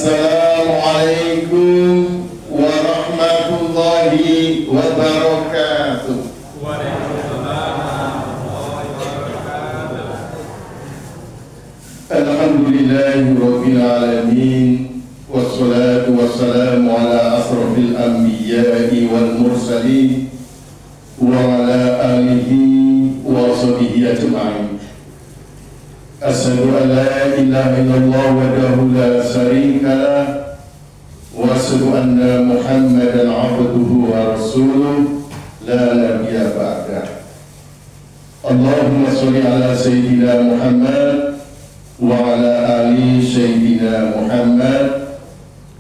Assalamualaikum warahmatullahi wabarakatuh. Alhamdulillahi rabbil alamin. Wassalatu wassalamu ala asrafil anbiya'i wal mursalin wa ala alihi wa sahbihi ajma'in. Asyhadu an la ilaha illallah wahdahu la syarika lah wa asyhadu anna Muhammadan abduhu wa rasuluh la nabiyya ba'dah. Allahumma sholli ala sayyidina Muhammad wa ala ali sayyidina Muhammad.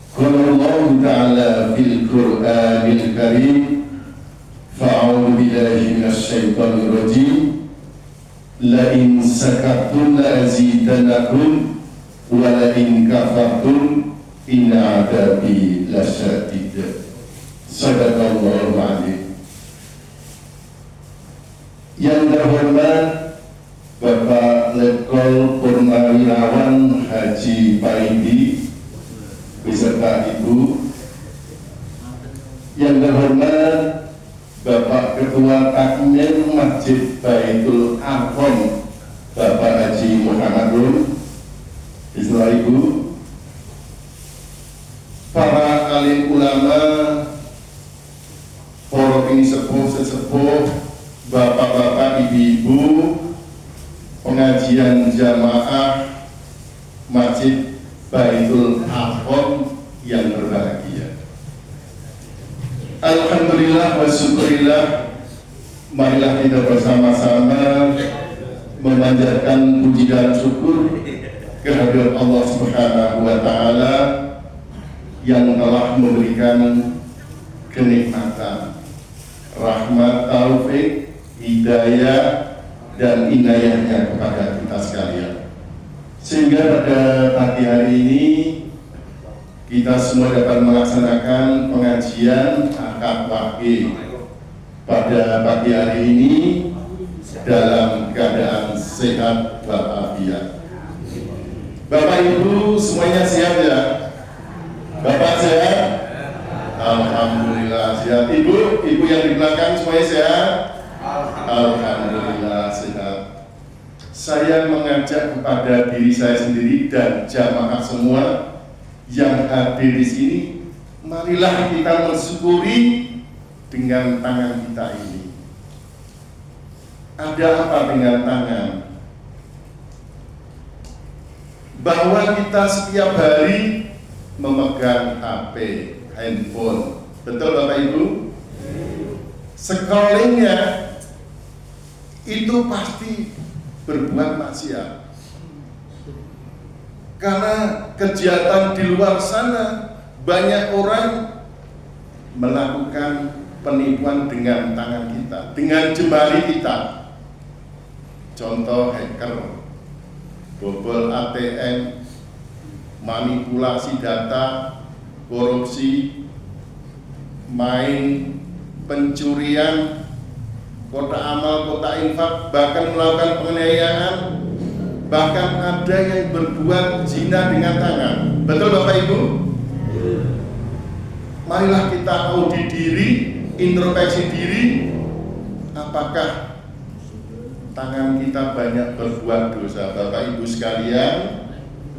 Qala Allah ta'ala fil Qur'anil Karim, fa'a'udzu billahi minasy syaithanir rajim. La in sakartum la azidannakum wa la in kafartum inna 'adzabi lasyadid. Shadaqallahu 'azim. Yang terhormat Bapak Letkol Purnawirawan Haji Paidi beserta Ibu. Yang terhormat Bapak Ketua Takmir Masjid Baitul Arqam Bapak Haji Muhammad Rum beserta Ibu. Para alim ulama, para sesepuh, bapak-bapak, ibu-ibu, pengajian jamaah Masjid Baitul Arqam yang berbahagia. Alhamdulillah wa syukurillah, marilah kita bersama-sama memanjatkan puji dan syukur kehadirat Allah Subhanahu wa Ta'ala yang telah memberikan kenikmatan, rahmat, taufik, hidayah dan inayahnya kepada kita sekalian, sehingga pada pagi hari ini kita semua dapat melaksanakan pengajian akad wahid pada pagi hari ini dalam keadaan sehat walafiat. Bapak Ibu semuanya sehat ya? Bapak sehat? Alhamdulillah sehat. Ibu yang di belakang semuanya sehat? Alhamdulillah sehat. Saya mengajak kepada diri saya sendiri dan jamaah semua yang hadir di sini, marilah kita mensyukuri dengan tangan kita ini. Ada apa dengan tangan? Bahwa kita setiap hari memegang HP, handphone. Betul Bapak Ibu? Scrollingnya itu pasti berbuat maksiat. Karena kegiatan di luar sana banyak orang melakukan penipuan dengan tangan kita, dengan jemari kita. Contoh hacker, bobol ATM, manipulasi data, korupsi, main pencurian, kotak amal, kotak infak, bahkan melakukan penganiayaan, bahkan ada yang berbuat zina dengan tangan. Betul Bapak Ibu? Marilah kita audit diri, introspeksi diri, apakah tangan kita banyak berbuat dosa. Bapak Ibu sekalian,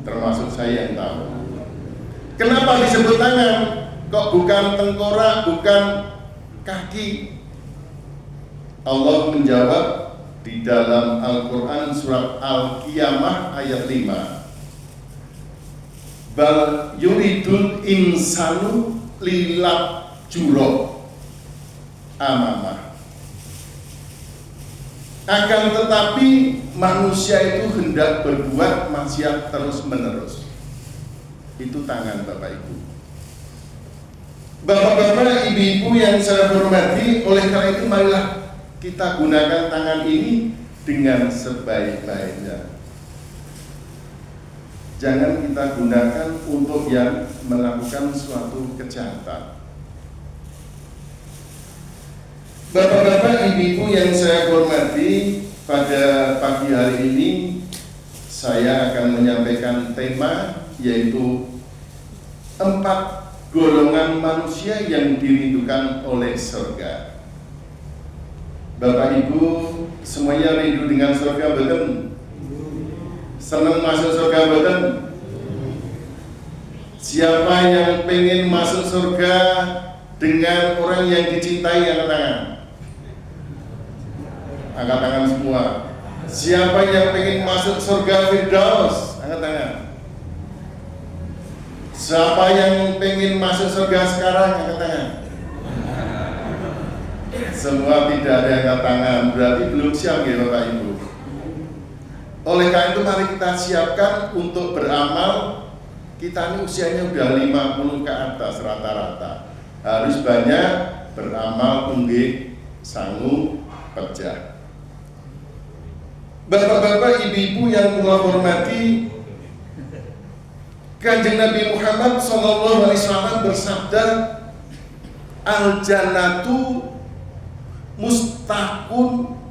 termasuk saya yang tahu. Kenapa disebut tangan? Kok bukan tengkorak, bukan kaki? Allah menjawab di dalam Al-Quran surat Al-Qiyamah ayat 5. Bal yuridul insanu lilab juro amamah. Akan tetapi manusia itu hendak berbuat maksiat terus menerus. Itu tangan Bapak Ibu. Bapak-bapak, ibu-ibu yang saya hormati, oleh karena itu marilah kita gunakan tangan ini dengan sebaik-baiknya. Jangan kita gunakan untuk yang melakukan suatu kejahatan. Bapak-bapak, ibu-ibu yang saya hormati, pada pagi hari ini saya akan menyampaikan tema yaitu 4 golongan manusia yang dirindukan oleh surga. Bapak Ibu semuanya rindu dengan surga betul? Senang masuk surga betul? Siapa yang pengen masuk surga dengan orang yang dicintai, angkat tangan. Angkat tangan semua. Siapa yang pengen masuk surga Firdaus, angkat tangan. Siapa yang pengen masuk surga sekarang, angkat tangan. Semua tidak ada yang angkat tangan, berarti belum siap ya Bapak Ibu. Oleh karena itu mari kita siapkan untuk beramal. Kita ini usianya udah 50 ke atas rata-rata. Harus banyak beramal unggih sanggup pecah. Bapak-bapak, ibu-ibu yang kula hormati, Kanjeng Nabi Muhammad SAW bersabda, al-jannatu mustaqun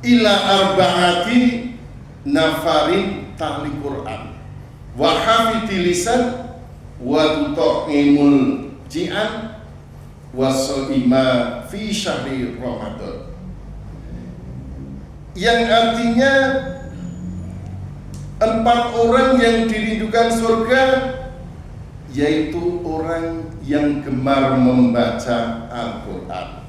ila arba'ati nafarin tahli Qur'an wa hafidhi lisan wa tutaqimul ji'an wa so'ima fi syahri Ramadan, yang artinya 4 orang yang dirindukan surga, yaitu orang yang gemar membaca Al-Quran,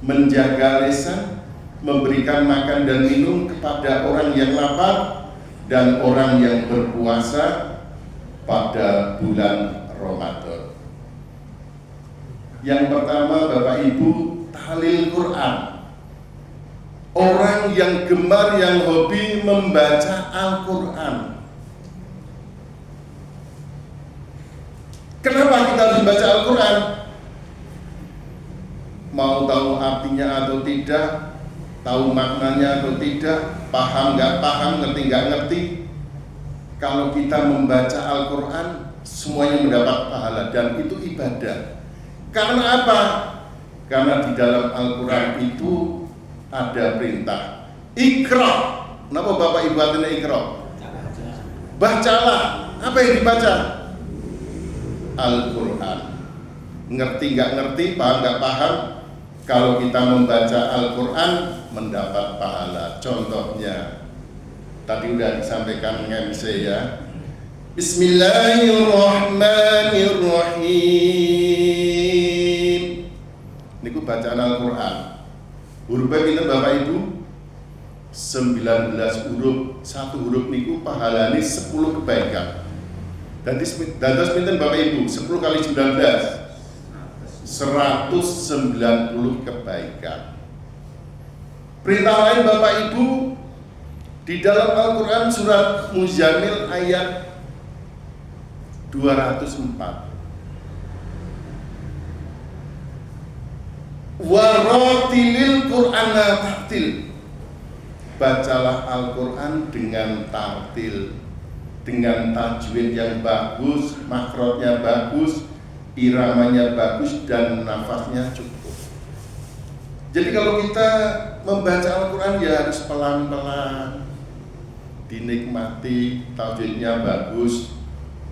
menjaga lisan, memberikan makan dan minum kepada orang yang lapar, dan orang yang berpuasa pada bulan Ramadan. Yang pertama Bapak Ibu, tahlil Quran. Orang yang gemar, yang hobi membaca Al-Quran. Kenapa kita harus membaca Al-Quran? Mau tahu artinya atau tidak, tahu maknanya atau tidak, paham nggak paham, ngerti nggak ngerti, kalau kita membaca Al-Quran semuanya mendapat pahala dan itu ibadah. Karena apa? Karena di dalam Al-Quran itu ada perintah Iqra. Kenapa Bapak Ibu artinya Iqra? Bacalah. Apa yang dibaca? Al-Quran. Ngerti nggak ngerti, paham nggak paham, kalau kita membaca Al-Quran mendapat pahala. Contohnya tadi udah disampaikan MC ya. Bismillahirrahmanirrahim. Niku bacaan Al-Quran. Hurufnya pinten Bapak Ibu? 19 huruf. Satu huruf niku pahalane 10 kebaikan. Dados pinten Bapak Ibu? 10 kali 19 190 kebaikan. Perintah lain Bapak Ibu di dalam Al-Quran surat Muzammil ayat 204. Waratilil Qur'ana tartil. Bacalah Al-Quran dengan tartil, dengan tajwid yang bagus, makrotnya bagus, iramanya bagus, dan nafasnya cukup. Jadi kalau kita membaca Al-Quran ya harus pelan-pelan, dinikmati, tajwidnya bagus.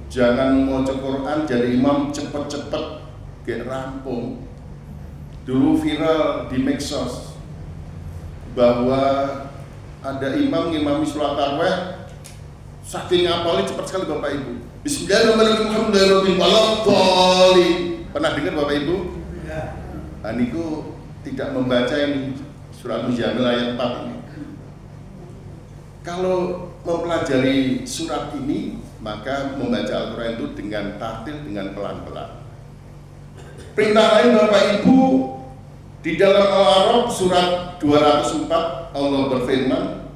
Jangan mau Quran jadi imam cepet-cepet kayak rampung. Dulu viral di medsos bahwa ada imam ngimami sholat tarawih, saking ngapalnya cepat sekali Bapak Ibu. Bismillahirrahmanirrahim. Pernah dengar Bapak Ibu? Ya. Nah, niku tidak membaca yang surat Muzammil ayat 4 ini. Kalau mempelajari surat ini, maka membaca Al-Quran itu dengan tartil, dengan pelan-pelan. Perintah lain Bapak Ibu di dalam Al-A'raf surat 204, Allah berfirman,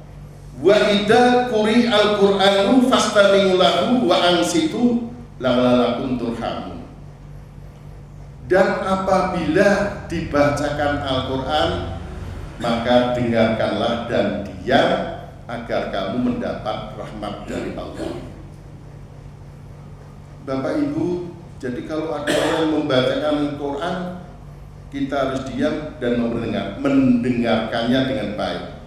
wa idza quri al-Qur'anu fastami'u lahu wa ansitu la'allakum turhamun. Dan apabila dibacakan Al-Quran, maka dengarkanlah dan diam agar kamu mendapat rahmat dari Allah. Bapak Ibu, jadi kalau ada orang membacakan Al-Quran, kita harus diam dan mendengarkannya dengan baik.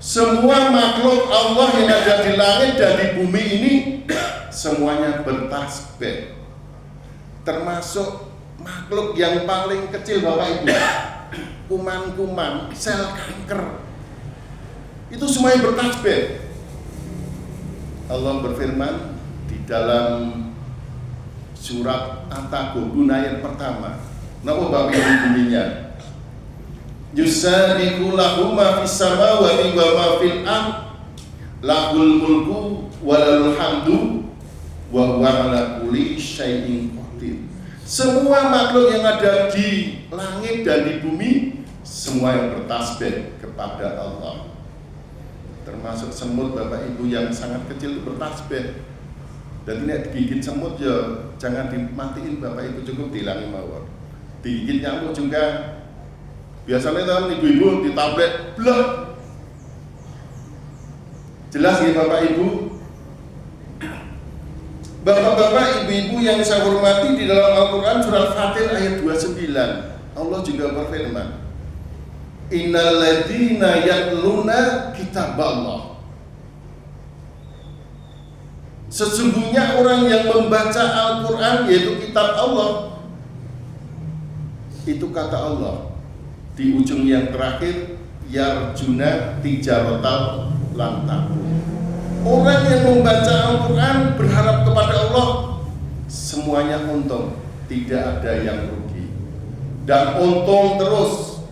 Semua makhluk Allah yang ada di langit dan di bumi ini semuanya bertasbih, termasuk makhluk yang paling kecil Bapak Ibu, kuman-kuman, sel kanker, itu semuanya bertasbih. Allah berfirman di dalam surat At-Taghabun ayat pertama. Napa Bapak Ibu bunyinya? Yusabiqu lahu ma fis samawati wa ma fil ard lahul mulku wa lahul hamdu wa huwa ala kulli syai'in qadir. Semua makhluk yang ada di langit dan di bumi semua yang bertasbih kepada Allah. Termasuk semut Bapak Ibu yang sangat kecil itu bertasbih. Dan ini digigit semut ya jangan dimatiin Bapak Ibu, cukup dihilangi mawon. Digigit nyamuk juga. Biasanya kan ibu-ibu ditabrak blok. Jelas ya Bapak Ibu? Bapak-bapak, ibu-ibu yang saya hormati, di dalam Al-Quran surat Fatir ayat 29 Allah juga berfirman, Innal ladzina yatluna kitaballah. Sesungguhnya orang yang membaca Al-Quran, yaitu kitab Allah, itu kata Allah di ujung yang terakhir, yarjuna tijarotal lantaku. Orang yang membaca Al-Quran berharap kepada Allah semuanya untung, tidak ada yang rugi dan untung terus.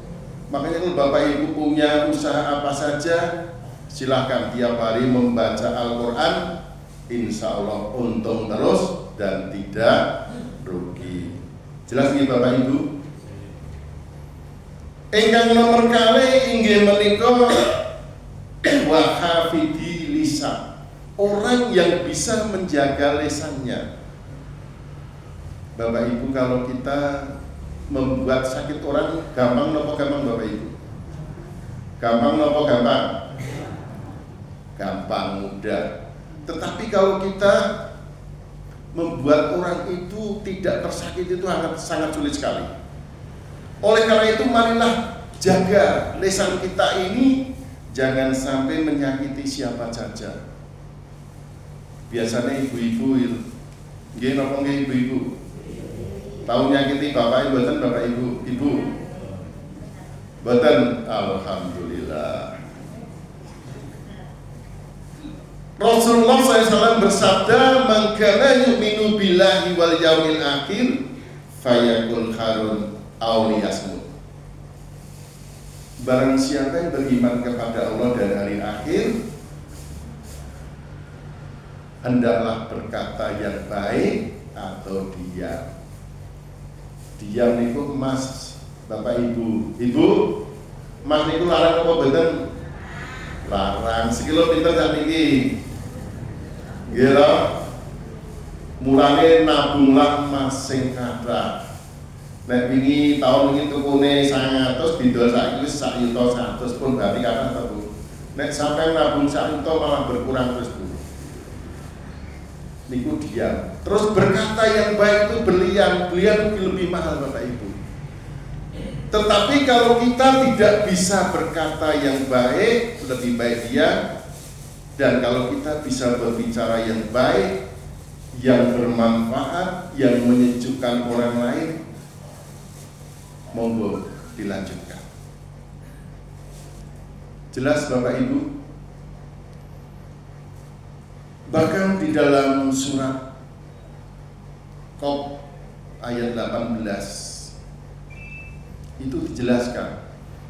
Makanya kalau Bapak Ibu punya usaha apa saja, silahkan tiap hari membaca Al-Quran, insya Allah untung terus dan tidak rugi. Jelas nih Bapak Ibu? Ingkang nomor kali inggih menika wa hafidhi lisan, orang yang bisa menjaga lisannya. Bapak Ibu, kalau kita membuat sakit orang gampang nopo gampang Bapak Ibu? Gampang nopo gampang? Gampang, mudah. Tetapi kalau kita membuat orang itu tidak tersakiti itu sangat sulit sekali. Oleh karena itu marilah jaga lisan kita ini jangan sampai menyakiti siapa saja. Biasanya ibu-ibu itu, nggih napa nggih ibu-ibu? Tahu nyakiti bapak ibu, mboten Bapak Ibu? Ibu? Mboten, alhamdulillah. Rasulullah SAW bersabda, "Man kana yu'minu billahi wal yaumil akhir fayakul kharun aw liyasmut." Barang siapa yang beriman kepada Allah dan hari akhir, hendaklah berkata yang baik atau diam. Diam niku emas, Bapak Ibu. Ibu, emas niku larang apa mboten? Larang. Sekilo pinter sakniki. Nggih lho. Mulane nabunglah emas sing kathah. Nek wingi taun wingi tukune 900 didol saiki wis 1.100.000 pun berarti kathah ta Bu. Nek sampeyan nabung 1 juta malah berkurang terus Bu. Niku diam. Terus berkata yang baik itu berlian lebih mahal Bapak Ibu. Tetapi kalau kita tidak bisa berkata yang baik, lebih baik diam. Dan kalau kita bisa berbicara yang baik, yang bermanfaat, yang menyejukkan orang lain, monggo dilanjutkan. Jelas Bapak Ibu? Bahkan di dalam surat Qaf ayat 18 itu dijelaskan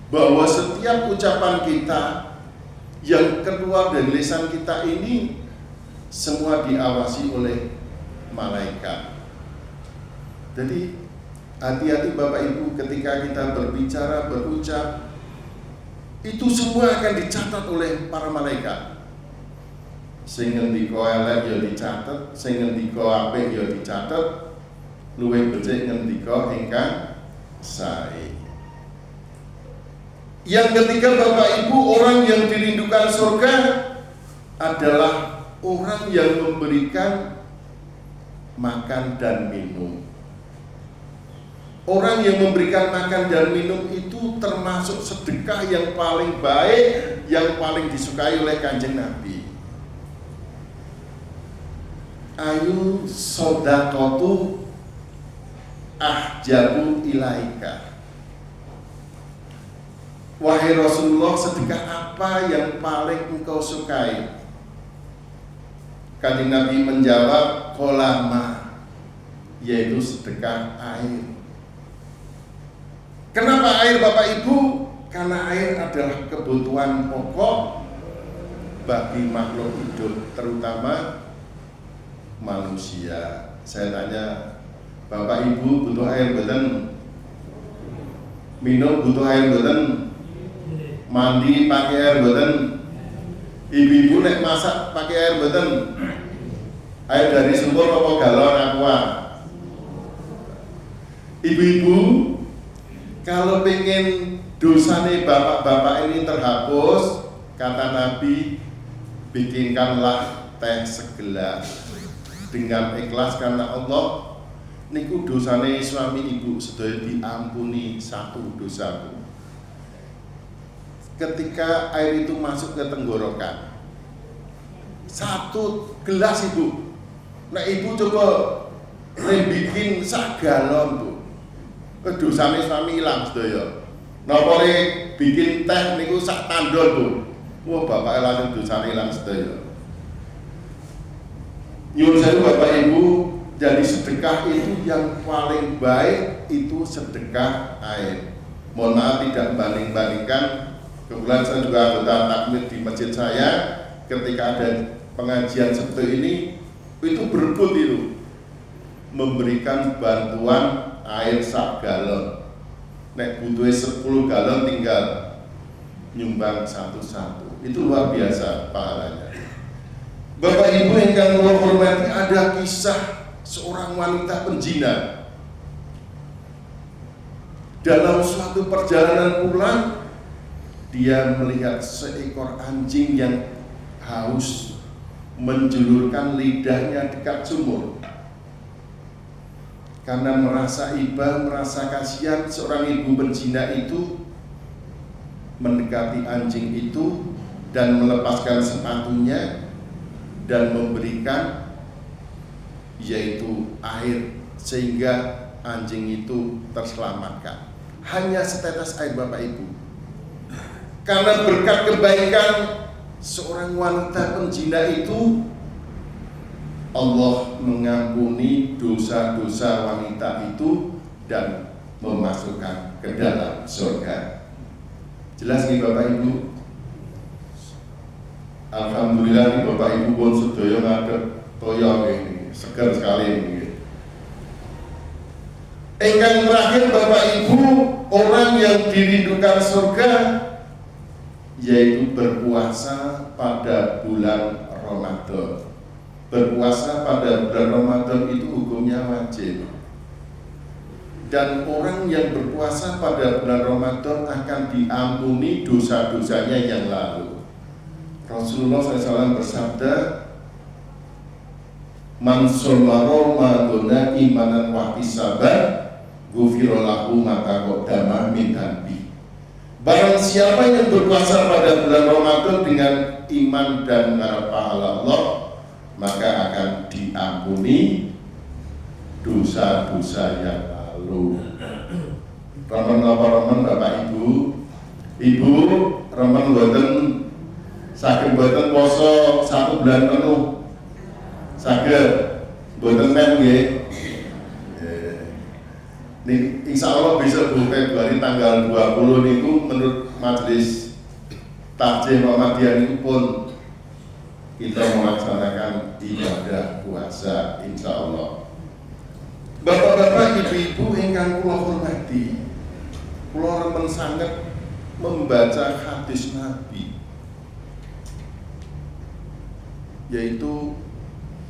bahwa setiap ucapan kita yang keluar dari lisan kita ini semua diawasi oleh malaikat. Jadi hati-hati Bapak Ibu ketika kita berbicara, berucap, itu semua akan dicatat oleh para malaikat. Sing ngendika elek ya dicatet, sing ngendika apik ya dicatet, luwih becik ngendika ingkang sae. Yang ketiga Bapak Ibu, orang yang dirindukan surga adalah orang yang memberikan makan dan minum. Orang yang memberikan makan dan minum itu termasuk sedekah yang paling baik, yang paling disukai oleh Kanjeng Nabi. Ayu sodakotu ahjabu ilaika. Wahai Rasulullah, sedekah apa yang paling engkau sukai? Kanjeng Nabi menjawab, kolama, yaitu sedekah air. Kenapa air, Bapak Ibu? Karena air adalah kebutuhan pokok bagi makhluk hidup, terutama manusia. Saya tanya, Bapak Ibu butuh air boten? Minum butuh air boten? Mandi pakai air boten? Ibu-ibu nek masak pakai air boten? Air dari sumur apa galon aqua? Ibu-ibu kalau pengen dosane bapak-bapak ini terhapus, kata Nabi, bikinkanlah teh segelas dengan ikhlas karena Allah. Niku dosane suami ibu sedaya diampuni satu dosaku. Ketika air itu masuk ke tenggorokan, satu gelas ibu, nah ibu coba bikin sak galon bu, dosane suami hilang sedaya. Napa bikin teh niku sak tandol bu, wah bapak langsung dosane hilang sedaya. Nyuwun sewu Bapak Ibu, jadi sedekah itu yang paling baik itu sedekah air. Mohon maaf tidak membanding-bandingkan. Kebetulan saya juga anggota takmir di masjid saya. Ketika ada pengajian seperti ini, itu berebut itu memberikan bantuan air sak galon. Nek butuhnya 10 galon tinggal nyumbang satu-satu. Itu luar biasa pahalanya. Bapak Ibu yang kula hormati, ada kisah seorang wanita penjina. Dalam suatu perjalanan pulang, dia melihat seekor anjing yang haus menjulurkan lidahnya dekat sumur. Karena merasa iba, merasa kasihan, seorang ibu penjina itu mendekati anjing itu dan melepaskan sepatunya dan memberikan yaitu air sehingga anjing itu terselamatkan. Hanya setetes air Bapak Ibu. Karena berkat kebaikan seorang wanita penjina itu, Allah mengampuni dosa-dosa wanita itu dan memasukkan ke dalam surga. Jelas nih Bapak Ibu? Alhamdulillah nih Bapak Ibu pun sedaya ngadep toyo ini, segar sekali ini. Engkang terakhir Bapak Ibu, orang yang dirindukan surga yaitu berpuasa pada bulan Ramadan. Berpuasa pada bulan Ramadan itu hukumnya wajib. Dan orang yang berpuasa pada bulan Ramadan akan diampuni dosa-dosanya yang lalu. Rasulullah SAW bersabda, "Man shoma Ramadana imanan wa ihtisaban, ghufira lahu ma taqaddama min dhanbi." Barang siapa yang berpuasa pada bulan Ramadan dengan iman dan mengharap pahala Allah, maka akan diampuni dosa-dosa yang lalu. Ramen Bapak Ibu, Ibu ramen mboten saged mboten poso 1 bulan penuh. Saged mboten men nggih. Nih insyaallah besok Februari tanggal 20 niku menurut majelis takjih Muhammadiyah niku pun kita melaksanakan ibadah puasa insyaallah. Bapak-bapak, ibu-ibu ingkang kula hormati, kula remen sanget membaca hadis Nabi, yaitu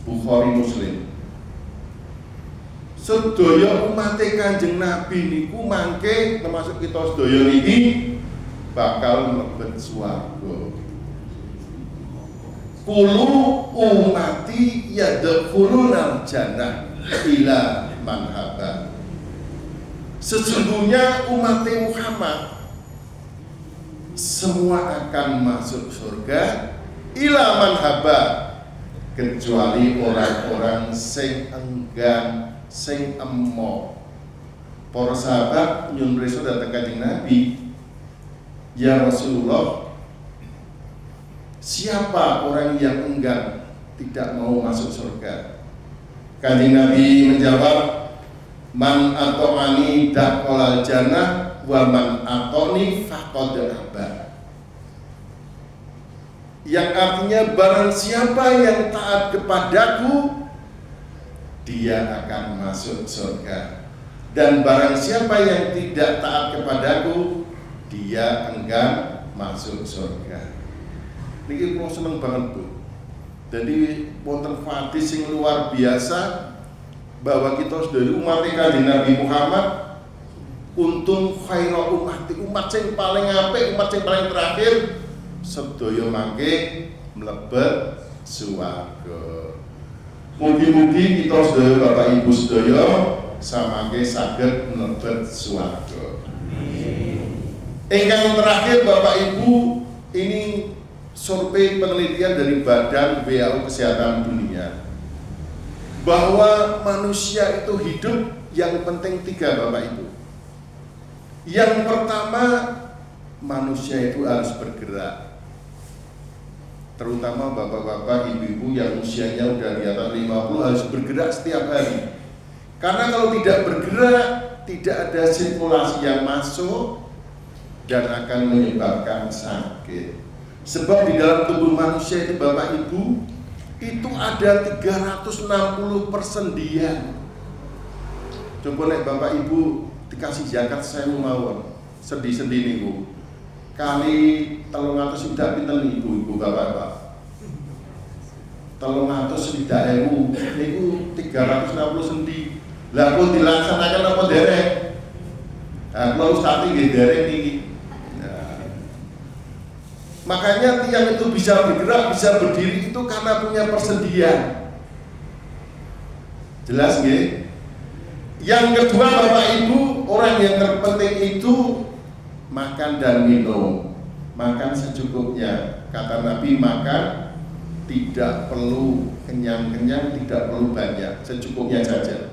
Bukhari Muslim. Sedaya umat Kanjeng Nabi niku mangke termasuk kita sedaya niki bakal mlebet swarga. Kulu umati yadkhulunal jannah ila man haba. Sesungguhnya umat Muhammad semua akan masuk surga ila man haba, kecuali orang-orang sing enggan, sing emoh. para sahabat nyun preso dateng Kanjeng Nabi, "Ya Rasulullah, siapa orang yang enggan tidak mau masuk surga?" Kanjeng Nabi menjawab, "Man ata'ani dakhalal jannah wa man ata'ni faqad aba." Yang artinya barang siapa yang taat kepadaku, dia akan masuk surga. Dan barang siapa yang tidak taat kepadaku, dia enggan masuk surga. Niki kula seneng banget, Bu. Jadi wonten hadis sing luar biasa bahwa kita dari umat Kanjeng Nabi Muhammad, untung khairu ummati, umat sing paling apik, umat sing paling terakhir, sedaya mangke mlebet swarga. Mugi-mugi kita sedaya Bapak Ibu sedaya samangke saged mlebet swarga. Ingkang terakhir Bapak Ibu, ini survei penelitian dari Badan WHO Kesehatan Dunia bahwa manusia itu hidup yang penting 3 Bapak Ibu. Yang pertama, manusia itu harus bergerak. Terutama bapak-bapak, ibu-ibu yang usianya udah di atas 50 harus bergerak setiap hari. Karena kalau tidak bergerak, tidak ada sirkulasi yang masuk dan akan menyebabkan sakit. Sebab di dalam tubuh manusia itu Bapak Ibu, itu ada 360 persendian. Coba lihat Bapak Ibu dikasih zakat 1000 mawon, sedih-sedih nih Bu. Kali 300 sudah pinten ibu-ibu bapak-bapak. 300 sudah niku 360 sendi. Lah pun dilaksanakan apa derek? Nah, kalau ustaz nggih derek niki. Makanya tiang itu bisa bergerak, bisa berdiri itu karena punya persendian. Jelas nggih? Yang kedua Bapak Ibu, orang yang terpenting itu makan dan minum. Makan secukupnya. Kata Nabi, makan tidak perlu kenyang-kenyang, tidak perlu banyak, secukupnya saja.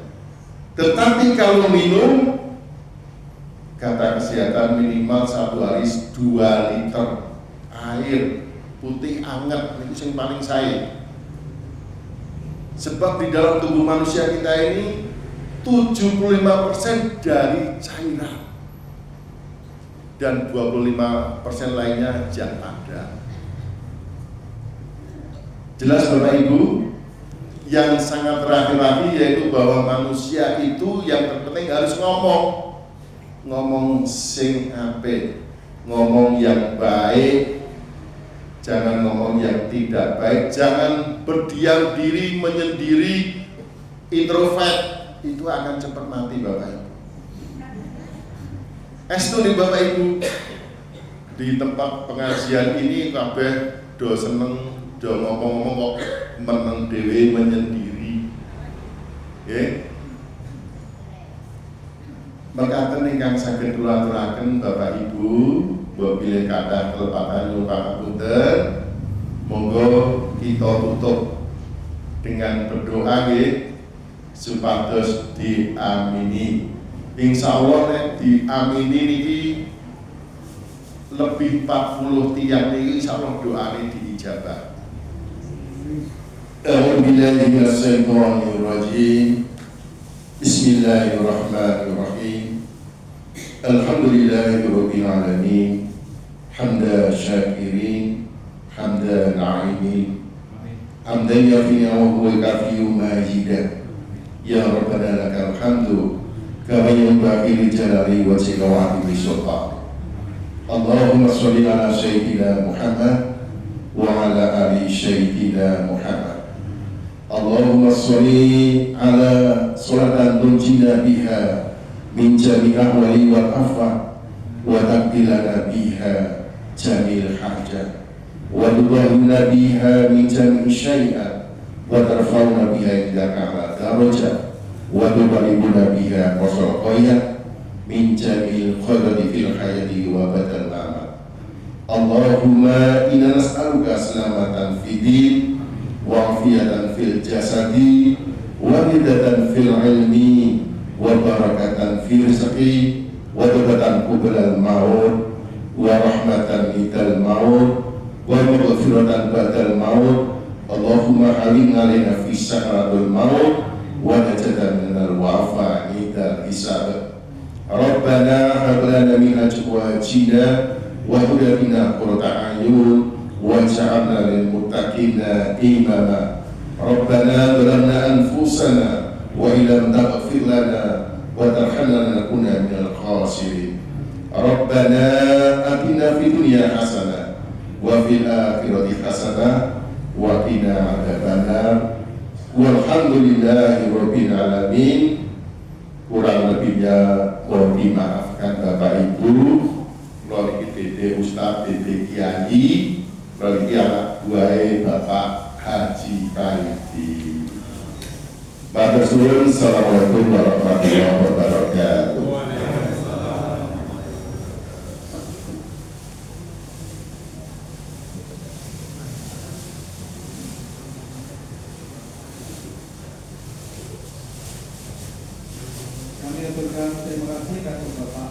Tetapi kalau minum, kata kesehatan minimal 1 hari 2 liter air putih anget, itu yang paling saya. Sebab di dalam tubuh manusia kita ini 75% dari cairan dan 25% lainnya zat padat. Jelas Bapak Ibu? Yang sangat terakhir lagi yaitu bahwa manusia itu yang terpenting harus ngomong sing apik, ngomong yang baik. Jangan ngomong yang tidak baik, jangan berdiam diri, menyendiri, introvert, itu akan cepat mati Bapak Ibu. Estu nih Bapak Ibu, di tempat pengajian ini kabeh do seneng, do ngomong-ngomong kok meneng dhewe menyendiri. Nggih. Mekaten ingkang saged kula aturaken Bapak Ibu, bila kathah kelepatan nyuwun pangapunten, monggo kita tutup dengan berdoa nggih supados diamini. Insyaallah nek diamini niki lebih 40 tiang niki insyaallah doane diijabah. A'udzubillahi minasyaitonir rajim. Bismillahirrahmanirrahim. Alhamdulillahirabbil alamin. Hamda syakirin, hamda na'imin. Hamdan yafi'u wa huwa kafiyu majidah. Ya Rabbana lakal hamdu kama yanbaghi li jalali wajhika wa 'azimi sultanik. Allahumma sholli ala sayyidina Muhammad wa ala ali sayyidina Muhammad. Allahumma sholli ala salatan tunjina biha min jami' ahwali wal afwa wa taqbilana biha jamil hajat wa tudahhina biha min jami' syai'at wa tarfa'una biha indaka ala darajat wa tuballighuna biha qasaqayat min jamil khairati fil hayati wa badal amal. Allahumma inna nas'aluka salamatan fid din wa afiyatan fil jasadi wa ridatan fil ilmi wa barakatan fi rizqi wa tobatan qabla al-maut wa rahmatan idal maut wa maghfiratan ba'dal maut. Allahumma halim alaina fi sakratul maut wa najatan minal wafa idal hisab. Rabbana hab lana min azwajina wa dhurriyyatina qurrata a'yun waj'alna lil muttaqina imama. Rabbana zalamna anfusana wa illam taghfir lana wa tarhamna lanakunanna minal khasirin. Rabbana atina fid dunya hasanah wa fil akhirati hasanah wa qina adzabannar. Walhamdulillahi rabbil alamin. Kurang lebihnya mohon dimaafkan Bapak Ibu, melalui Dede Ustadz, Dede Kiai, melalui anak buah Bapak Haji Paidi. Matur suwun. Assalamualaikum warahmatullahi wabarakatuh. Kami aturkan terima kasih kepada Bapak